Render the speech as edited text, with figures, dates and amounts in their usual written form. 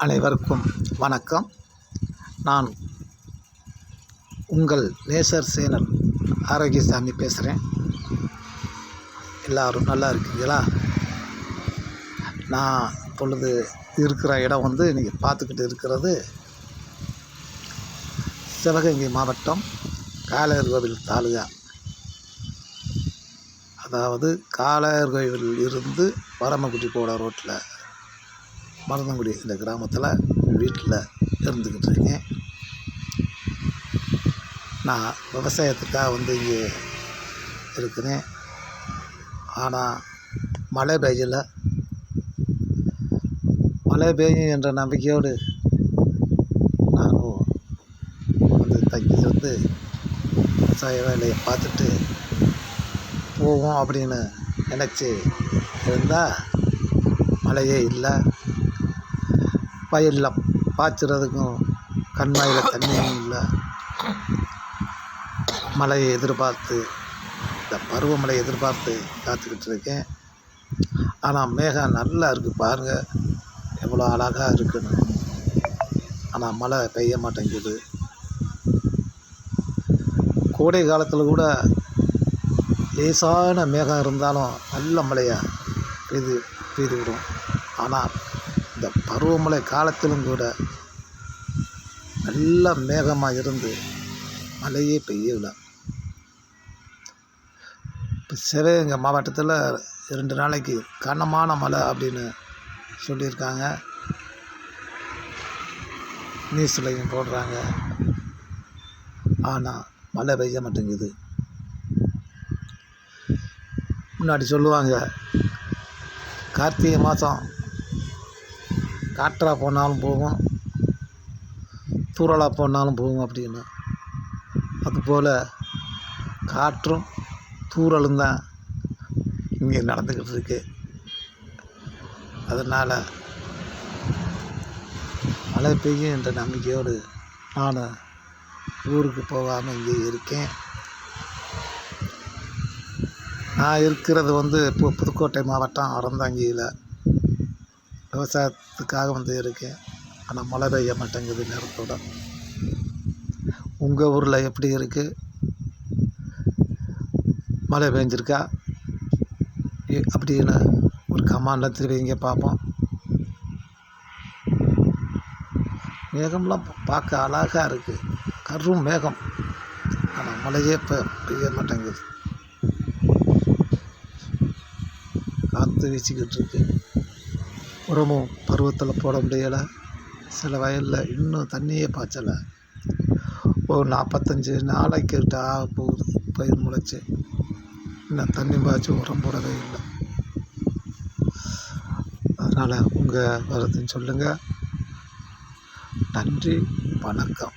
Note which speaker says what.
Speaker 1: அனைவருக்கும் வணக்கம். நான் உங்கள் நேசர் சேனல் ஆரோக்கியசாமி பேசுகிறேன். எல்லோரும் நல்லா இருக்கீங்களா? நான் இப்பொழுது இருக்கிற இடம் நீங்கள் பார்த்துக்கிட்டு இருக்கிறது சிவகங்கை மாவட்டம் காளையார்கோவில் தாலுகா. அதாவது காளையார்கோவில் இருந்து வரமக்குடி போகிற ரோட்டில் மருதங்குடி இந்த கிராமத்தில் வீட்டில் இருந்துக்கிட்டு இருக்கேன். நான் விவசாயத்துக்காக இங்கே இருக்கிறேன். ஆனால் மழை பெய்யும் என்ற நம்பிக்கையோடு நானும் தங்கியிருந்து விவசாய வேலையை பார்த்துட்டு போவோம் அப்படின்னு நினச்சி இருந்தால் மழையே இல்லை. வயலில் பாய்ச்சறதுக்கும் கண்மாயில் தண்ணியும் இல்லை. மழையை எதிர்பார்த்து இந்த பருவமழையை எதிர்பார்த்து காத்துக்கிட்டு இருக்கேன். ஆனால் மேகம் நல்லா இருக்குது, பாருங்கள் எவ்வளோ அழகாக இருக்குன்னு. ஆனால் மழை பெய்ய மாட்டேங்குது. கோடை காலத்தில் கூட லேசான மேகம் இருந்தாலும் நல்ல மழையாக பெய்து விடும். ஆனால் இந்த பருவமழை காலத்திலும் கூட நல்ல மேகமாக இருந்து மழையே பெய்யலை. இப்போ சிவகங்கை மாவட்டத்தில் 2 நாளைக்கு கனமான மழை அப்படின்னு சொல்லியிருக்காங்க. நியூஸ்லையும் போடுறாங்க. ஆனால் மழை பெய்ய மாட்டேங்குது. முன்னாடி சொல்லுவாங்க, கார்த்திகை மாதம் காற்றாக போனாலும் போகும், தூறலாக போனாலும் போகும் அப்படின்னு. அதுபோல் காற்றும் தூறலும் தான் இங்கே நடந்துக்கிட்டு இருக்கு. அதனால் மழை பெய்யும் என்ற நம்பிக்கையோடு நான் ஊருக்கு போகாமல் இங்கே இருக்கேன். நான் இருக்கிறது இப்போ புதுக்கோட்டை மாவட்டம் அறந்தாங்கியில் விவசாயத்துக்காக இருக்கேன். ஆனால் மழை பெய்ய மாட்டேங்குது நேரத்தோட. உங்கள் ஊரில் எப்படி இருக்குது? மழை பெஞ்சிருக்கா அப்படின்னு ஒரு கமாண்டில் தெரிவிங்க பார்ப்போம். மேகம்லாம் பார்க்க அழகாக இருக்குது, கரும் மேகம். ஆனால் மழையே பெய்ய மாட்டேங்குது. காற்று வீசிக்கிட்டு இருக்கு. உரமும் பருவத்தில் போட முடியலை. சில வயலில் இன்னும் தண்ணியே பாய்ச்சலை. ஒரு 45 நாளைக்கிட்ட ஆக போகுது பயிர் முளைச்சி. இன்னும் தண்ணி பாய்ச்சி உரம் போடவே இல்லை. அதனால் உங்கள் கருத்துன்னு சொல்லுங்கள். நன்றி, வணக்கம்.